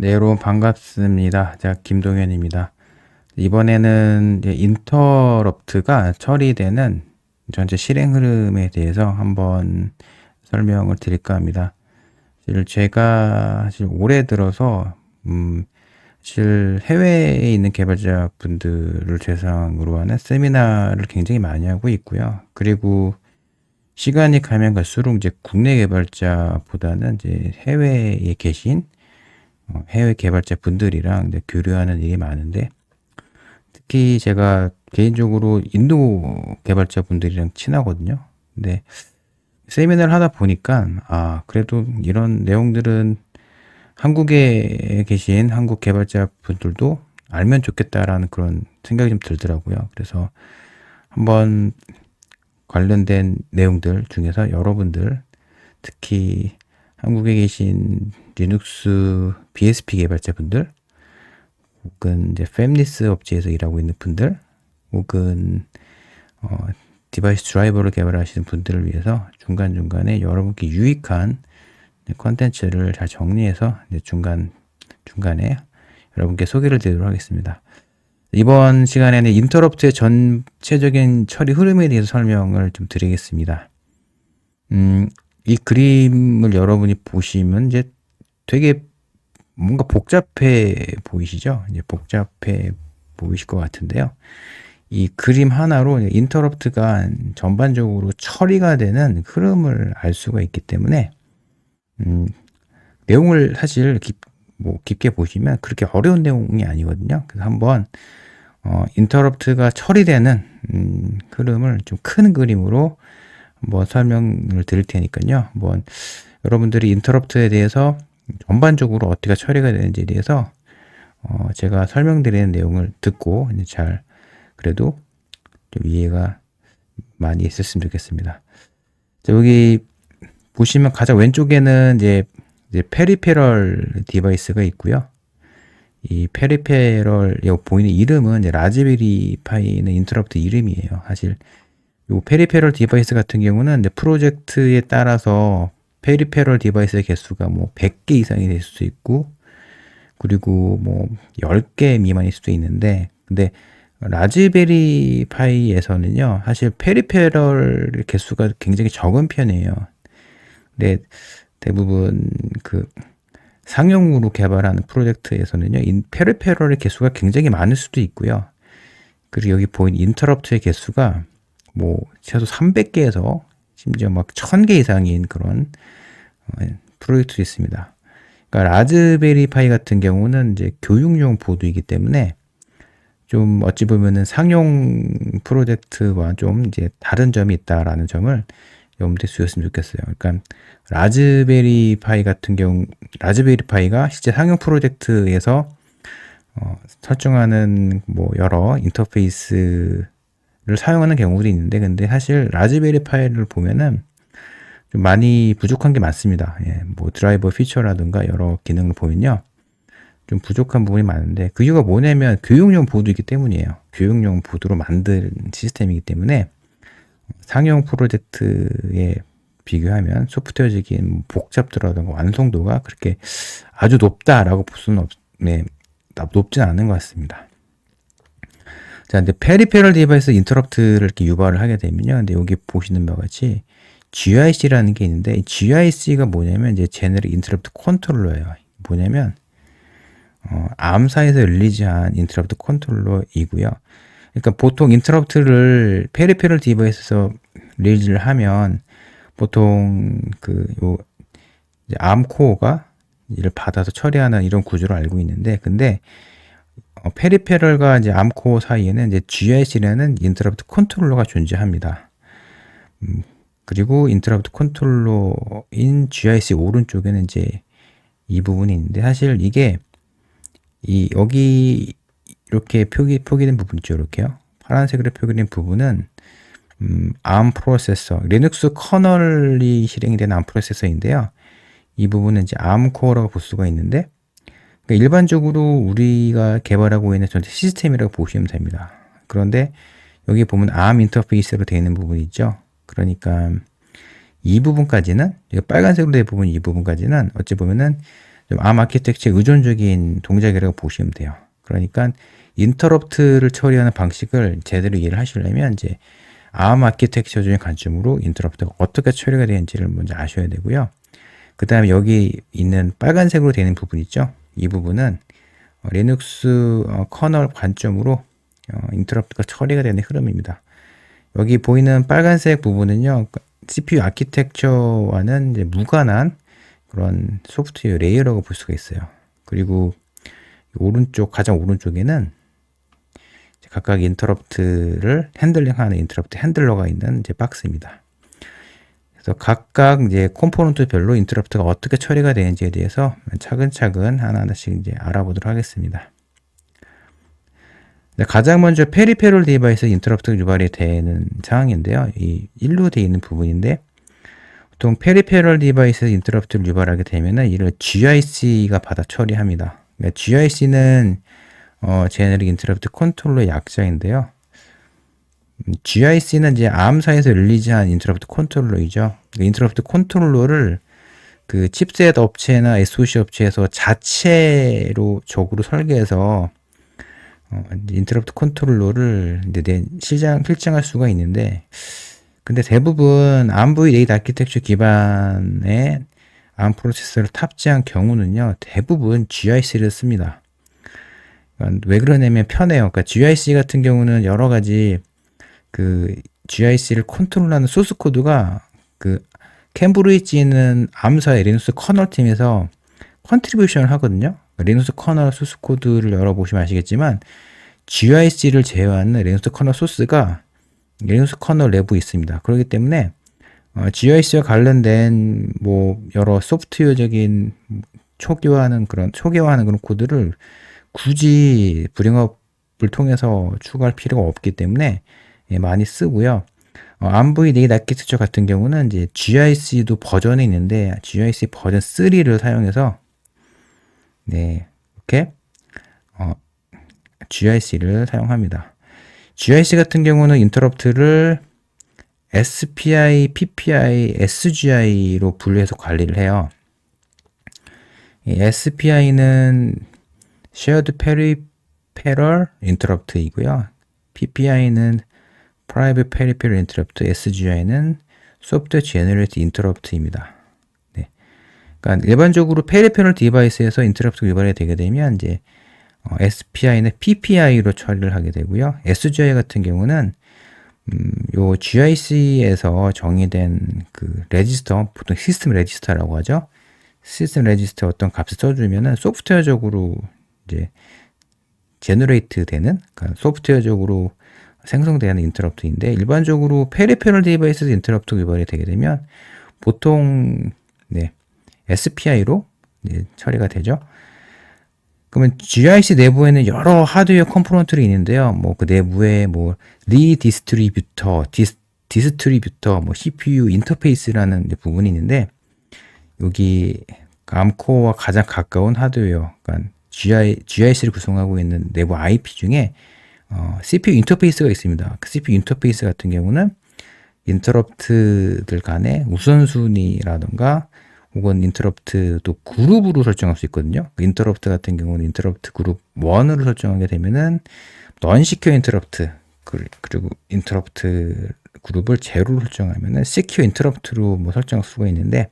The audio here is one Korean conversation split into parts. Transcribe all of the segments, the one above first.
네, 여러분 반갑습니다. 제가 김동현입니다. 이번에는 이제 인터럽트가 처리되는 전체 실행 흐름에 대해서 한번 설명을 드릴까 합니다. 사실 올해 들어서 사실 해외에 있는 개발자분들을 대상으로 하는 세미나를 굉장히 많이 하고 있고요. 그리고 시간이 가면 갈수록 이제 국내 개발자보다는 이제 해외에 계신 해외 개발자 분들이랑 이제 교류하는 일이 많은데, 특히 제가 개인적으로 인도 개발자 분들이랑 친하거든요. 근데 세미나를 하다 보니까, 그래도 이런 내용들은 한국에 계신 한국 개발자 분들도 알면 좋겠다라는 그런 생각이 좀 들더라고요. 그래서 한번 관련된 내용들 중에서 여러분들, 특히 한국에 계신 리눅스 BSP 개발자분들, 혹은 이제 팹리스 업체에서 일하고 있는 분들, 혹은 디바이스 드라이버를 개발하시는 분들을 위해서 중간중간에 여러분께 유익한 컨텐츠를 잘 정리해서 이제 중간에 여러분께 소개를 드리도록 하겠습니다. 이번 시간에는 인터럽트의 전체적인 처리 흐름에 대해서 설명을 좀 드리겠습니다. 이 그림을 여러분이 보시면 이제 되게 뭔가 복잡해 보이시죠? 이제 복잡해 보이실 것 같은데요. 이 그림 하나로 인터럽트가 전반적으로 처리가 되는 흐름을 알 수가 있기 때문에 내용을 사실 깊게 보시면 그렇게 어려운 내용이 아니거든요. 그래서 한번 인터럽트가 처리되는 흐름을 좀 큰 그림으로 한번 설명을 드릴 테니까요. 한번 여러분들이 인터럽트에 대해서 전반적으로 어떻게 처리가 되는지에 대해서 제가 설명드리는 내용을 듣고 이제 잘 그래도 좀 이해가 많이 있었으면 좋겠습니다. 자, 여기 보시면 가장 왼쪽에는 이제 페리페럴 디바이스가 있고요. 이 페리페럴 여기 보이는 이름은 이제 라즈베리 파이는 인터럽트 이름이에요. 사실 요 페리페럴 디바이스 같은 경우는 이제 프로젝트에 따라서 페리페럴 디바이스의 개수가 뭐 100개 이상이 될 수도 있고, 그리고 뭐 10개 미만일 수도 있는데, 근데 라즈베리 파이에서는요, 사실 페리페럴 개수가 굉장히 적은 편이에요. 근데 대부분 그 상용으로 개발하는 프로젝트에서는요, 페리페럴의 개수가 굉장히 많을 수도 있고요. 그리고 여기 보이는 인터럽트의 개수가 뭐 최소 300개에서 심지어 막 1000개 이상인 그런 프로젝트도 있습니다. 그러니까 라즈베리 파이 같은 경우는 이제 교육용 보드이기 때문에 좀 어찌 보면은 상용 프로젝트와 좀 이제 다른 점이 있다라는 점을 염두에 두셨으면 좋겠어요. 그러니까 라즈베리 파이 같은 경우, 라즈베리 파이가 실제 상용 프로젝트에서 설정하는 뭐 여러 인터페이스를 사용하는 경우들이 있는데, 근데 사실 라즈베리 파이를 보면은 좀 많이 부족한 게 많습니다. 예, 뭐 드라이버 피처라든가 여러 기능을 보면요, 좀 부족한 부분이 많은데, 그 이유가 뭐냐면 교육용 보드이기 때문이에요. 교육용 보드로 만든 시스템이기 때문에 상용 프로젝트에 비교하면 소프트웨어적인 복잡도라든가 완성도가 그렇게 아주 높다라고 볼 수는 높진 않은 것 같습니다. 자, 근데 페리페럴 디바이스 인터럽트를 이렇게 유발을 하게 되면요, 근데 여기 보시는 바와 같이 GIC라는 게 있는데, 이 GIC가 뭐냐면 이제 제너럴 인터럽트 컨트롤러예요. 뭐냐면 암사에서 릴리즈한 인터럽트 컨트롤러이고요. 그러니까 보통 인터럽트를 페리페럴 디바이스에서 릴리즈를 하면 보통 암 코어가 이를 받아서 처리하는 이런 구조를 알고 있는데, 근데 페리페럴과 이제 암 코어 사이에는 이제 GIC라는 인터럽트 컨트롤러가 존재합니다. 그리고 인터럽트 컨트롤러인 GIC 오른쪽에는 이제 이 부분이 있는데, 사실 이게 여기 이렇게 표기된 부분 있죠. 이렇게요. 파란색으로 표기된 부분은 ARM 프로세서, 리눅스 커널이 실행이 된 ARM 프로세서인데요. 이 부분은 이제 ARM 코어라고 볼 수가 있는데, 그러니까 일반적으로 우리가 개발하고 있는 전체 시스템이라고 보시면 됩니다. 그런데 여기 보면 ARM 인터페이스로 되어 있는 부분이 있죠. 그러니까 이 부분까지는, 빨간색으로 된 부분, 이 부분까지는 어찌 보면은 좀 암 아키텍처에 의존적인 동작이라고 보시면 돼요. 그러니까 인터럽트를 처리하는 방식을 제대로 이해를 하시려면 이제 암 아키텍처적인 관점으로 인터럽트가 어떻게 처리가 되는지를 먼저 아셔야 되고요. 그 다음에 여기 있는 빨간색으로 되어 있는 부분 있죠? 이 부분은 리눅스 커널 관점으로 인터럽트가 처리가 되는 흐름입니다. 여기 보이는 빨간색 부분은요, CPU 아키텍처와는 이제 무관한 그런 소프트웨어 레이어라고 볼 수가 있어요. 그리고 오른쪽, 가장 오른쪽에는 각각 인터럽트를 핸들링하는 인터럽트 핸들러가 있는 이제 박스입니다. 그래서 각각 이제 컴포넌트별로 인터럽트가 어떻게 처리가 되는지에 대해서 차근차근 하나하나씩 이제 알아보도록 하겠습니다. 가장 먼저 페리페럴 디바이스 인터럽트가 유발이 되는 상황인데요. 이 1로 되어 있는 부분인데 보통 페리페럴 디바이스 인터럽트를 유발하게 되면은 이를 GIC가 받아 처리합니다. 그러니까 GIC는 제네릭 인터럽트 컨트롤러의 약자인데요. GIC는 이제 ARM사에서 릴리즈한 인터럽트 컨트롤러이죠. 그 인터럽트 컨트롤러를 그 칩셋 업체나 SoC 업체에서 자체로 적으로 설계해서 인터럽트 컨트롤러를 이제 실장할 수가 있는데, 근데 대부분 ARMv8 아키텍처 기반의 ARM 프로세서를 탑재한 경우는요, 대부분 GIC를 씁니다. 왜 그러냐면 편해요. 그러니까 GIC 같은 경우는 여러 가지 그 GIC를 컨트롤하는 소스 코드가 그 캠브리지는 암사의 리눅스 커널 팀에서 컨트리뷰션을 하거든요. 리눅스 커널 소스 코드를 열어보시면 아시겠지만 GIC를 제어하는 리눅스 커널 소스가 리눅스 커널 내부에 있습니다. 그렇기 때문에 GIC와 관련된 뭐 여러 소프트웨어적인 초기화하는 그런 코드를 굳이 브링업을 통해서 추가할 필요가 없기 때문에 많이 쓰고요. ARMv8 아키텍처 같은 경우는 이제 GIC도 버전이 있는데 GIC 버전 3를 사용해서 이렇게 GIC를 사용합니다. GIC 같은 경우는 인터럽트를 SPI, PPI, SGI로 분류해서 관리를 해요. SPI는 Shared Peripheral Interrupt이고요. PPI는 Private Peripheral Interrupt, SGI는 Software Generated Interrupt입니다. 네. 그러니까 일반적으로 페리페럴 디바이스에서 인터럽트가 유발이 되게 되면 이제 SPI는 PPI로 처리를 하게 되고요. SGI 같은 경우는 요 GIC에서 정의된 그 레지스터, 보통 시스템 레지스터라고 하죠. 시스템 레지스터 어떤 값을 써주면은 소프트웨어적으로 이제 제너레이트 되는, 그러니까 소프트웨어적으로 생성되는 인터럽트인데, 일반적으로 페리페럴 디바이스 인터럽트 유발이 되게 되면 보통 SPI로 처리가 되죠. 그러면 GIC 내부에는 여러 하드웨어 컴포넌트들이 있는데요. 뭐 그 내부에 뭐 리디스트리뷰터, 디스트리뷰터, 뭐 CPU 인터페이스라는 부분이 있는데, 여기 암코어와 가장 가까운 하드웨어, 그러니까 GIC를 구성하고 있는 내부 IP 중에 CPU 인터페이스가 있습니다. 그 CPU 인터페이스 같은 경우는 인터럽트들 간의 우선순위라던가 혹은 인터럽트도 그룹으로 설정할 수 있거든요. 그 인터럽트 같은 경우는 인터럽트 그룹 1으로 설정하게 되면은 넌시큐어 인터럽트, 그리고 인터럽트 그룹을 제로로 설정하면은 시큐어 인터럽트로 뭐 설정할 수가 있는데,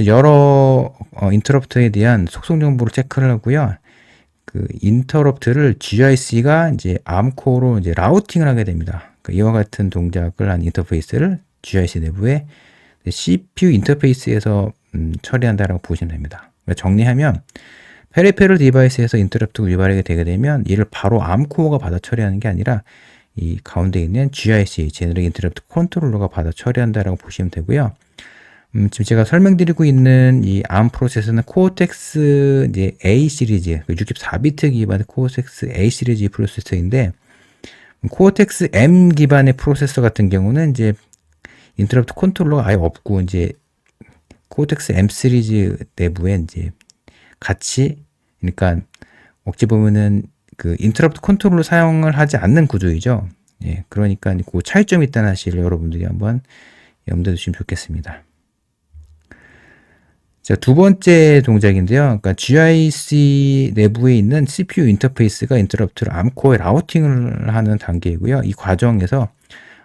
여러 인터럽트에 대한 속성 정보를 체크를 하고요. 그 인터럽트를 GIC가 이제 암코어로 이제 라우팅을 하게 됩니다. 그러니까 이와 같은 동작을 한 인터페이스를 GIC 내부에 CPU 인터페이스에서 처리한다라고 보시면 됩니다. 그러니까 정리하면 페리페럴 디바이스에서 인터럽트가 유발하게 되게 되면 이를 바로 암코어가 받아 처리하는 게 아니라 이 가운데 있는 GIC, 제너릭 인터럽트 컨트롤러가 받아 처리한다라고 보시면 되고요. 지금 제가 설명드리고 있는 이 ARM 프로세서는 코어텍스 이제 A 시리즈, 64비트 기반의 코어텍스 A 시리즈 프로세서인데, 코어텍스 M 기반의 프로세서 같은 경우는 이제 인터럽트 컨트롤러가 아예 없고, 이제 코어텍스 M 시리즈 내부에 이제 같이, 그러니까 어찌 보면은 그 인터럽트 컨트롤러 사용을 하지 않는 구조이죠. 예, 그러니까 그 차이점이 있다는 사실을 여러분들이 한번 염두에 두시면 좋겠습니다. 자, 두 번째 동작인데요. 그러니까 GIC 내부에 있는 CPU 인터페이스가 인터럽트를 암코어에 라우팅을 하는 단계이고요. 이 과정에서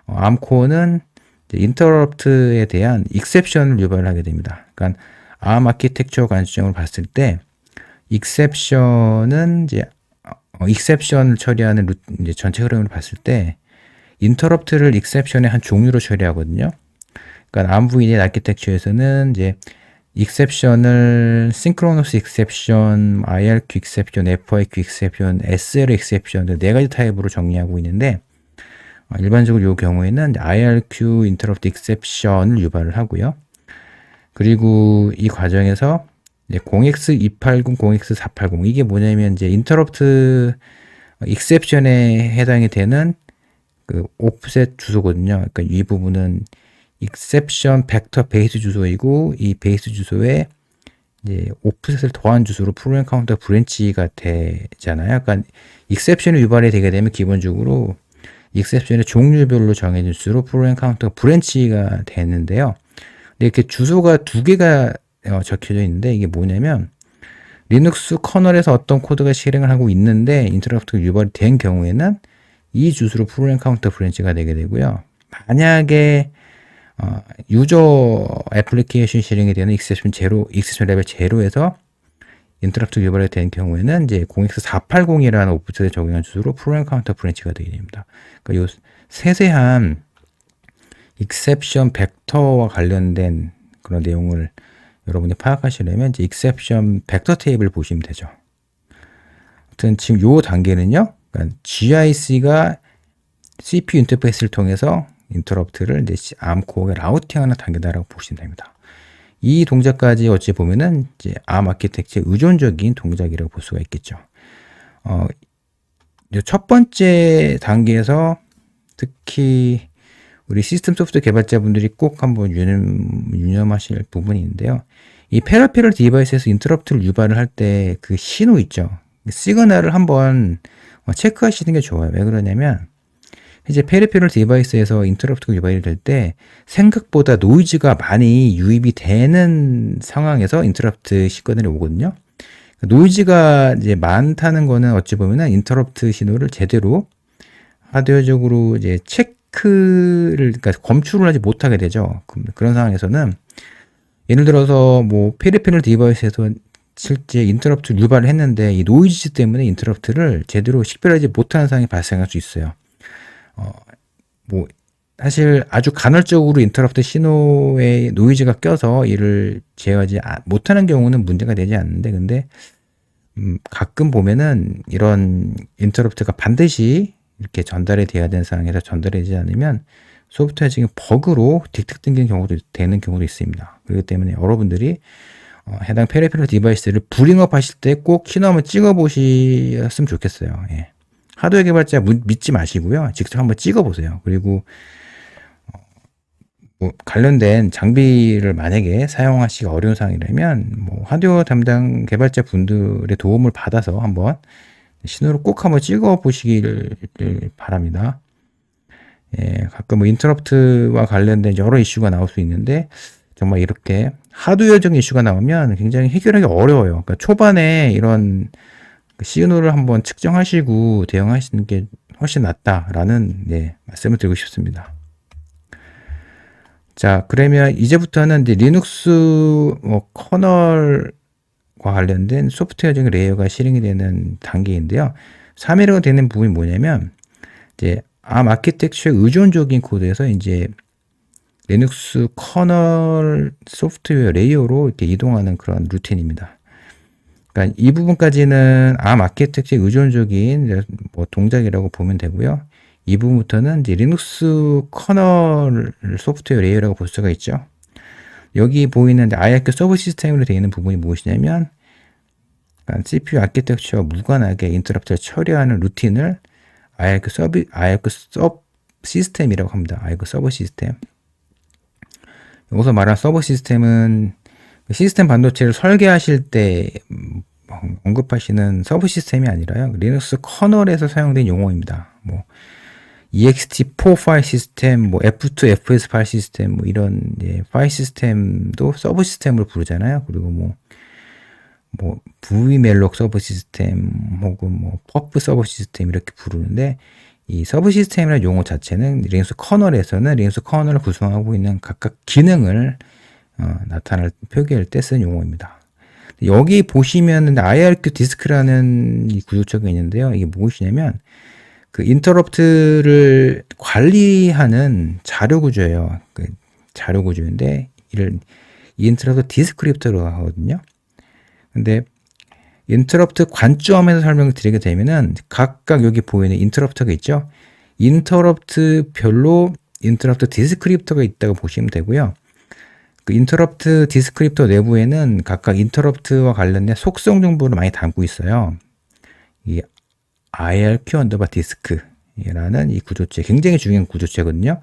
암코어는 인터럽트에 대한 익셉션을 유발을 하게 됩니다. 그러니까 암 아키텍처 관점으로 봤을 때 익셉션은 이제 익셉션을 처리하는 이제 전체 흐름을 봤을 때 인터럽트를 익셉션의 한 종류로 처리하거든요. 그러니까 암VNet 아키텍처에서는 이제 익셉션을 싱크로너스 익셉션, IRQ 익셉션, FIQ 익셉션, SL 익셉션 네 가지 타입으로 정리하고 있는데 일반적으로 이 경우에는 IRQ 인터럽트 익셉션을 유발을 하고요. 그리고 이 과정에서 0x280, 0x480 이게 뭐냐면 이제 인터럽트 익셉션에 해당이 되는 그 오프셋 주소거든요. 그러니까 이 부분은 익셉션 벡터 베이스 주소이고 이 베이스 주소에 이제 오프셋을 더한 주소로 프로그램 카운터 브랜치가 되잖아요. 그러니까 익셉션이 유발이 되게 되면 기본적으로 익셉션의 종류별로 정해진 수로 프로그램 카운터 브랜치가 되는데요. 근데 이렇게 주소가 두 개가 적혀져 있는데 이게 뭐냐면 리눅스 커널에서 어떤 코드가 실행을 하고 있는데 인터럽트가 유발이 된 경우에는 이 주소로 프로그램 카운터 브랜치가 되게 되고요. 만약에 유저 애플리케이션 실행이 되는 익셉션 레벨 제로에서 인터럽트 유발이 된 경우에는 이제 0x480이라는 오프셋에 적용한 주소로 프로그램 카운터 브랜치가 되게 됩니다. 그러니까 요 세세한 익셉션 벡터와 관련된 그런 내용을 여러분이 파악하시려면 이제 익셉션 벡터 테이블 보시면 되죠. 아무튼 지금 요 단계는요. 그러니까 GIC가 CPU 인터페이스를 통해서 인터럽트를 이제 암코어에 라우팅하는 단계다라고 보시면 됩니다. 이 동작까지 어찌 보면은 이제 암 아키텍처의 의존적인 동작이라고 볼 수가 있겠죠. 첫 번째 단계에서 특히 우리 시스템 소프트 개발자분들이 꼭 한번 유념하실 부분이 있는데요. 이 페라페럴 디바이스에서 인터럽트를 유발을 할 때 그 신호 있죠. 시그널을 한번 체크하시는 게 좋아요. 왜 그러냐면 이제 페리페럴 디바이스에서 인터럽트가 유발이 될 때 생각보다 노이즈가 많이 유입이 되는 상황에서 인터럽트 시그널이 오거든요. 노이즈가 이제 많다는 거는 어찌 보면은 인터럽트 신호를 제대로 하드웨어적으로 이제 그러니까 검출을 하지 못하게 되죠. 그런 상황에서는 예를 들어서 뭐 페리페럴 디바이스에서 실제 인터럽트 유발을 했는데 이 노이즈 때문에 인터럽트를 제대로 식별하지 못하는 상황이 발생할 수 있어요. 뭐 사실 아주 간헐적으로 인터럽트 신호에 노이즈가 껴서 이를 제어하지 못하는 경우는 문제가 되지 않는데 근데 가끔 보면은 이런 인터럽트가 반드시 이렇게 전달이 돼야 되는 상황에서 전달이 되지 않으면 소프트웨어적인 버그로 딕특 되는 경우도 있습니다. 그렇기 때문에 여러분들이 해당 페리페럴 디바이스를 불링업 하실 때 꼭 신호 한번 찍어 보셨으면 좋겠어요. 예. 하드웨어 개발자 믿지 마시고요. 직접 한번 찍어 보세요. 그리고 뭐 관련된 장비를 만약에 사용하시기 어려운 상황이라면 뭐 하드웨어 담당 개발자 분들의 도움을 받아서 한번 신호를 꼭 한번 찍어 보시기를 바랍니다. 예, 가끔 뭐 인터럽트와 관련된 여러 이슈가 나올 수 있는데 정말 이렇게 하드웨어적인 이슈가 나오면 굉장히 해결하기 어려워요. 그러니까 초반에 이런 시그널을 한번 측정하시고 대응하시는 게 훨씬 낫다라는 말씀을 드리고 싶습니다. 자, 그러면 이제부터는 이제 리눅스 커널과 관련된 소프트웨어적인 레이어가 실행이 되는 단계인데요. 3회로가 되는 부분이 뭐냐면 이제 암 아키텍처의 의존적인 코드에서 이제 리눅스 커널 소프트웨어 레이어로 이렇게 이동하는 그런 루틴입니다. 그러니까 이 부분까지는 암 아키텍처의 의존적인 동작이라고 보면 되고요. 이 부분부터는 이제 리눅스 커널 소프트웨어 레이어라고 볼 수가 있죠. 여기 보이는 IRQ 서브 시스템으로 되어 있는 부분이 무엇이냐면 CPU 아키텍처와 무관하게 인터럽트를 처리하는 루틴을 IRQ 서브 시스템이라고 합니다. IRQ 서브 시스템. 여기서 말하는 서브 시스템은 시스템 반도체를 설계하실 때 언급하시는 서브 시스템이 아니라요. 리눅스 커널에서 사용된 용어입니다. 뭐 ext4 파일 시스템, 뭐 f2, fs 파일 시스템, 뭐 이런 파일 시스템도 서브 시스템으로 부르잖아요. 그리고 뭐 vmalloc 서브 시스템 혹은 뭐 pub 서브 시스템 이렇게 부르는데, 이 서브 시스템이라는 용어 자체는 리눅스 커널에서는 리눅스 커널을 구성하고 있는 각각 기능을 나타낼 표기할 때 쓰는 용어입니다. 여기 보시면 IRQ 디스크라는 이 구조체가 있는데요. 이게 무엇이냐면 그 인터럽트를 관리하는 자료 구조예요. 그 자료 구조인데 이를 인터럽트 디스크립터로 하거든요. 근데 인터럽트 관점에서 설명을 드리게 되면은 각각 여기 보이는 인터럽트가 있죠. 인터럽트별로 인터럽트 디스크립터가 있다고 보시면 되고요. 그 인터럽트 디스크립터 내부에는 각각 인터럽트와 관련된 속성 정보를 많이 담고 있어요. 이 IRQ 언더바 디스크라는 이 구조체, 굉장히 중요한 구조체거든요.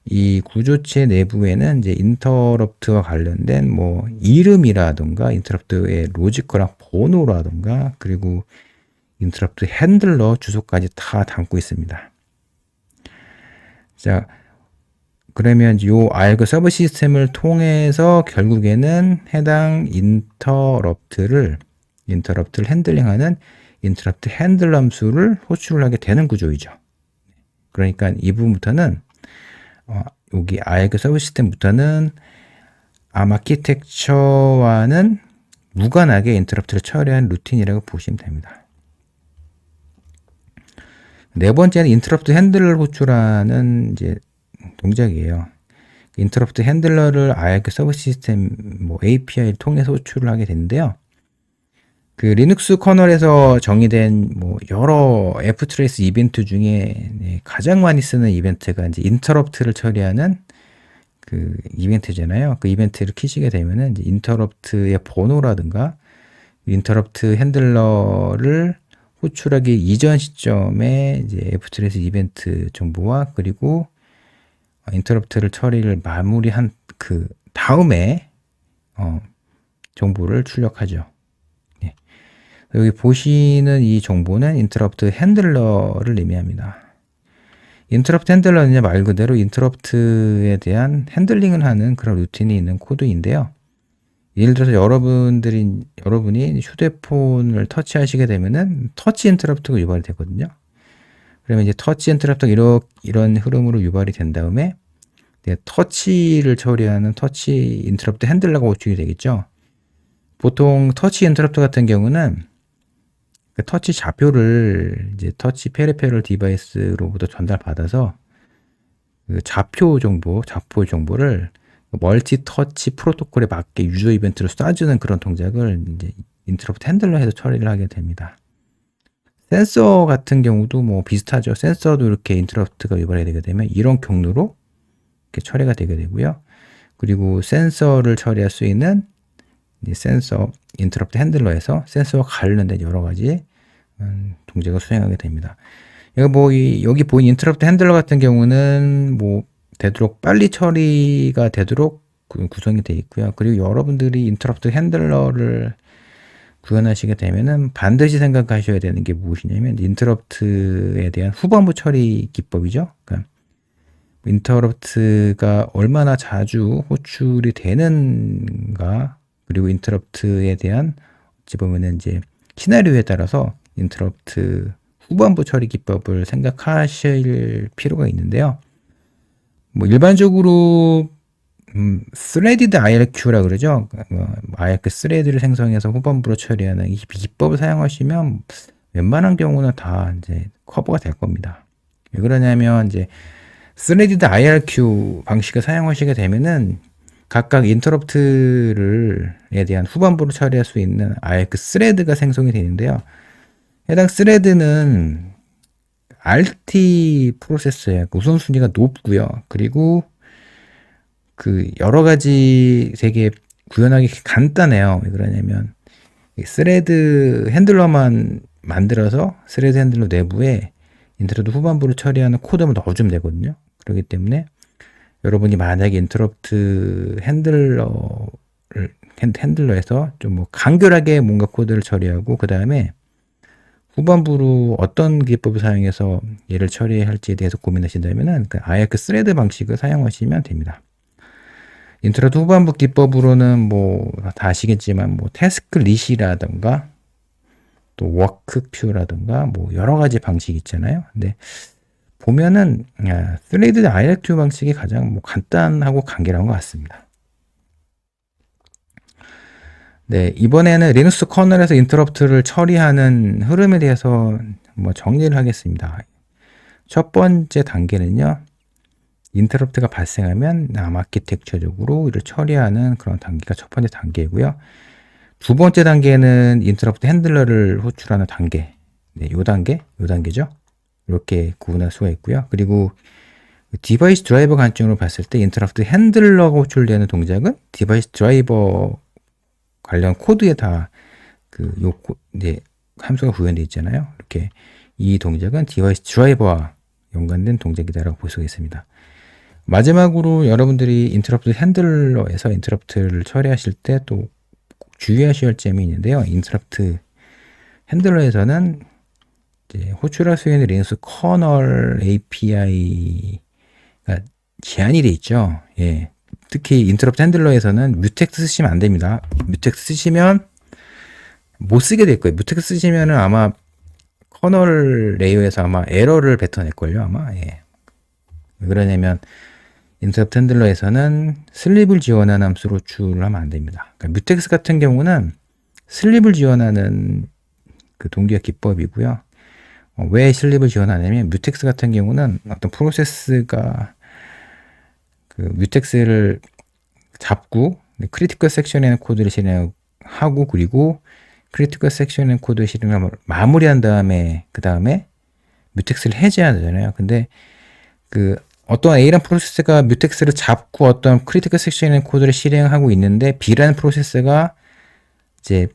이 구조체 내부에는 이제 인터럽트와 관련된 뭐 이름이라든가 인터럽트의 로지컬한 번호라든가 그리고 인터럽트 핸들러 주소까지 다 담고 있습니다. 자, 그러면 요 IRQ 서브 시스템을 통해서 결국에는 해당 인터럽트를 핸들링하는 인터럽트 핸들러 함수를 호출을 하게 되는 구조이죠. 그러니까 이 부분부터는 여기 IRQ 서브 시스템부터는 아키텍처와는 무관하게 인터럽트를 처리하는 루틴이라고 보시면 됩니다. 네 번째는 인터럽트 핸들러를 호출하는 이제 동작이에요. 인터럽트 핸들러를 IRQ 서브 시스템 뭐 API를 통해서 호출을 하게 되는데요. 그 리눅스 커널에서 정의된 뭐 여러 ftrace 이벤트 중에 가장 많이 쓰는 이벤트가 이제 인터럽트를 처리하는 그 이벤트잖아요. 그 이벤트를 키시게 되면은 이제 인터럽트의 번호라든가 인터럽트 핸들러를 호출하기 이전 시점에 이제 ftrace 이벤트 정보와 그리고 인터럽트를 처리를 마무리한 그 다음에 정보를 출력하죠. 예. 여기 보시는 이 정보는 인터럽트 핸들러를 의미합니다. 인터럽트 핸들러는 말 그대로 인터럽트에 대한 핸들링을 하는 그런 루틴이 있는 코드인데요. 예를 들어서 여러분이 휴대폰을 터치하시게 되면은 터치 인터럽트가 유발이 되거든요. 그러면 이제 터치 인터럽트가 이런 흐름으로 유발이 된 다음에 터치를 처리하는 터치 인터럽트 핸들러가 호출이 되겠죠. 보통 터치 인터럽트 같은 경우는 그 터치 좌표를 이제 터치 페리페럴 디바이스로부터 전달받아서 그 좌표 정보를 멀티 터치 프로토콜에 맞게 유저 이벤트를 쏴주는 그런 동작을 이제 인터럽트 핸들러에서 처리를 하게 됩니다. 센서 같은 경우도 뭐 비슷하죠. 센서도 이렇게 인터럽트가 유발이 되게 되면 이런 경로로 이렇게 처리가 되게 되고요. 그리고 센서를 처리할 수 있는 센서 인터럽트 핸들러에서 센서와 관련된 여러 가지 동작을 수행하게 됩니다. 여기 보인 인터럽트 핸들러 같은 경우는 뭐 되도록 빨리 처리가 되도록 구성이 되어 있고요. 그리고 여러분들이 인터럽트 핸들러를 구현하시게 되면은 반드시 생각하셔야 되는 게 무엇이냐면 인터럽트에 대한 후반부 처리 기법이죠. 그러니까 인터럽트가 얼마나 자주 호출이 되는가, 그리고 인터럽트에 대한 어찌 보면은 이제 시나리오에 따라서 인터럽트 후반부 처리 기법을 생각하실 필요가 있는데요. 뭐 일반적으로 threaded IRQ라 그러죠. IRQ 스레드를 생성해서 후반부로 처리하는 이 기법을 사용하시면 웬만한 경우는 다 이제 커버가 될 겁니다. 왜 그러냐면 이제 threaded IRQ 방식을 사용하시게 되면은 각각 인터럽트에 대한 후반부로 처리할 수 있는 IRQ 스레드가 생성이 되는데요. 해당 스레드는 RT 프로세서의 우선순위가 높고요. 그리고 그 여러 가지 되게 구현하기 간단해요. 왜 그러냐면 스레드 핸들러만 만들어서 스레드 핸들러 내부에 인터럽트 후반부를 처리하는 코드만 넣어주면 되거든요. 그렇기 때문에 여러분이 만약에 인터럽트 핸들러에서 좀 뭐 간결하게 뭔가 코드를 처리하고 그 다음에 후반부로 어떤 기법을 사용해서 얘를 처리할지에 대해서 고민하신다면은 아예 그 스레드 방식을 사용하시면 됩니다. 인트로트 후반부 기법으로는 뭐 다 아시겠지만 뭐 태스크 리시라든가 또 워크 큐라든가 뭐 여러 가지 방식이 있잖아요. 근데 보면은 스레드 다이렉트 방식이 가장 뭐 간단하고 간결한 것 같습니다. 네, 이번에는 리눅스 커널에서 인터럽트를 처리하는 흐름에 대해서 뭐 정리를 하겠습니다. 첫 번째 단계는요, 인터럽트가 발생하면 아키텍처적으로 이를 처리하는 그런 단계가 첫 번째 단계이고요. 두 번째 단계는 인터럽트 핸들러를 호출하는 단계. 네, 요 단계죠. 이렇게 구분할 수가 있고요. 그리고 디바이스 드라이버 관점으로 봤을 때 인터럽트 핸들러가 호출되는 동작은 디바이스 드라이버 관련 코드에 다 함수가 구현되어 있잖아요. 이렇게 이 동작은 디바이스 드라이버와 연관된 동작이다라고 볼 수가 있습니다. 마지막으로 여러분들이 인터럽트 핸들러에서 인터럽트를 처리하실 때 또 주의하셔야 할 점이 있는데요. 인터럽트 핸들러에서는 이제 호출할 수 있는 리눅스 커널 API가 제한이 돼 있죠. 예. 특히 인터럽트 핸들러에서는 뮤텍스 쓰시면 안 됩니다. 뮤텍스 쓰시면 못 쓰게 될 거예요. 뮤텍스 쓰시면은 아마 커널 레이어에서 아마 에러를 뱉어낼걸요. 아마. 예. 왜 그러냐면 인터럽트 핸들러에서는 슬립을 지원하는 함수로 호출을 하면 안 됩니다. 그러니까 뮤텍스 같은 경우는 슬립을 지원하는 그 동기화 기법이고요. 왜 슬립을 지원하냐면 뮤텍스 같은 경우는 어떤 프로세스가 그 뮤텍스를 잡고 크리티컬 섹션에는 코드를 실행하고 그리고 크리티컬 섹션에는 코드 실행을 마무리한 다음에 그 다음에 뮤텍스를 해제하잖아요. 근데 그 어떤 A라는 프로세스가 뮤텍스를 잡고 어떤 크리티컬 섹션의 코드를 실행하고 있는데 B라는 프로세스가 이제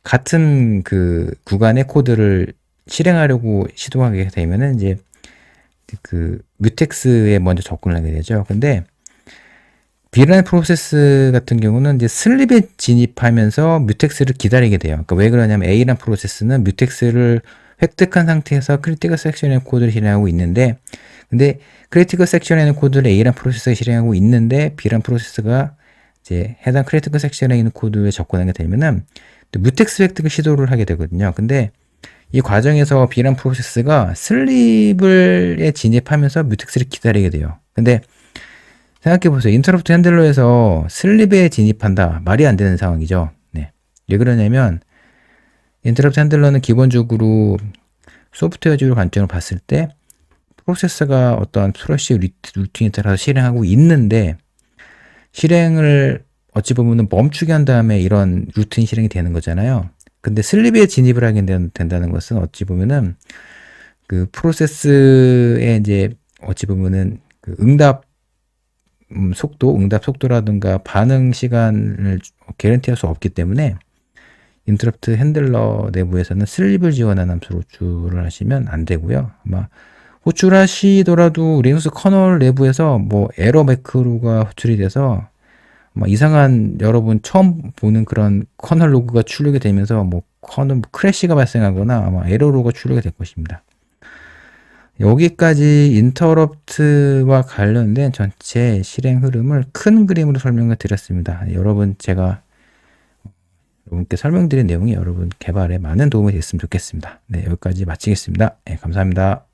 같은 그 구간의 코드를 실행하려고 시도하게 되면은 이제 그 뮤텍스에 먼저 접근을 하게 되죠. 근데 B라는 프로세스 같은 경우는 이제 슬립에 진입하면서 뮤텍스를 기다리게 돼요. 그러니까 왜 그러냐면 A라는 프로세스는 뮤텍스를 획득한 상태에서 크리티컬 섹션의 코드를 실행하고 있는데 근데 크리티컬 섹션에는 코드를 A라는 프로세스가 실행하고 있는데 B라는 프로세스가 이제 해당 크리티컬 섹션에 있는 코드에 접근하게 되면은 또 뮤텍스 획득을 시도를 하게 되거든요. 근데 이 과정에서 B라는 프로세스가 슬립에 진입하면서 뮤텍스를 기다리게 돼요. 근데 생각해 보세요. 인터럽트 핸들러에서 슬립에 진입한다. 말이 안 되는 상황이죠. 네. 왜 그러냐면 인터럽트 핸들러는 기본적으로 소프트웨어적으로 관점으로 봤을 때 프로세서가 어떠한 프로시 루틴에 따라서 실행하고 있는데 실행을 어찌 보면 멈추게 한 다음에 이런 루틴 실행이 되는 거잖아요. 근데 슬립에 진입을 하게 된다는 것은 어찌 보면은 그 프로세스의 이제 어찌 보면은 그 응답 속도라든가 반응 시간을 개런티할 수 없기 때문에 인터럽트 핸들러 내부에서는 슬립을 지원하는 함수로 호출을 하시면 안 되고요. 아마 호출하시더라도 리눅스 커널 내부에서 뭐 에러 매크로가 호출이 돼서 이상한 여러분 처음 보는 그런 커널 로그가 출력이 되면서 뭐 커널 크래시가 발생하거나 아마 에러로가 출력이 될 것입니다. 여기까지 인터럽트와 관련된 전체 실행 흐름을 큰 그림으로 설명을 드렸습니다. 제가 여러분께 설명드린 내용이 여러분 개발에 많은 도움이 됐으면 좋겠습니다. 네, 여기까지 마치겠습니다. 네, 감사합니다.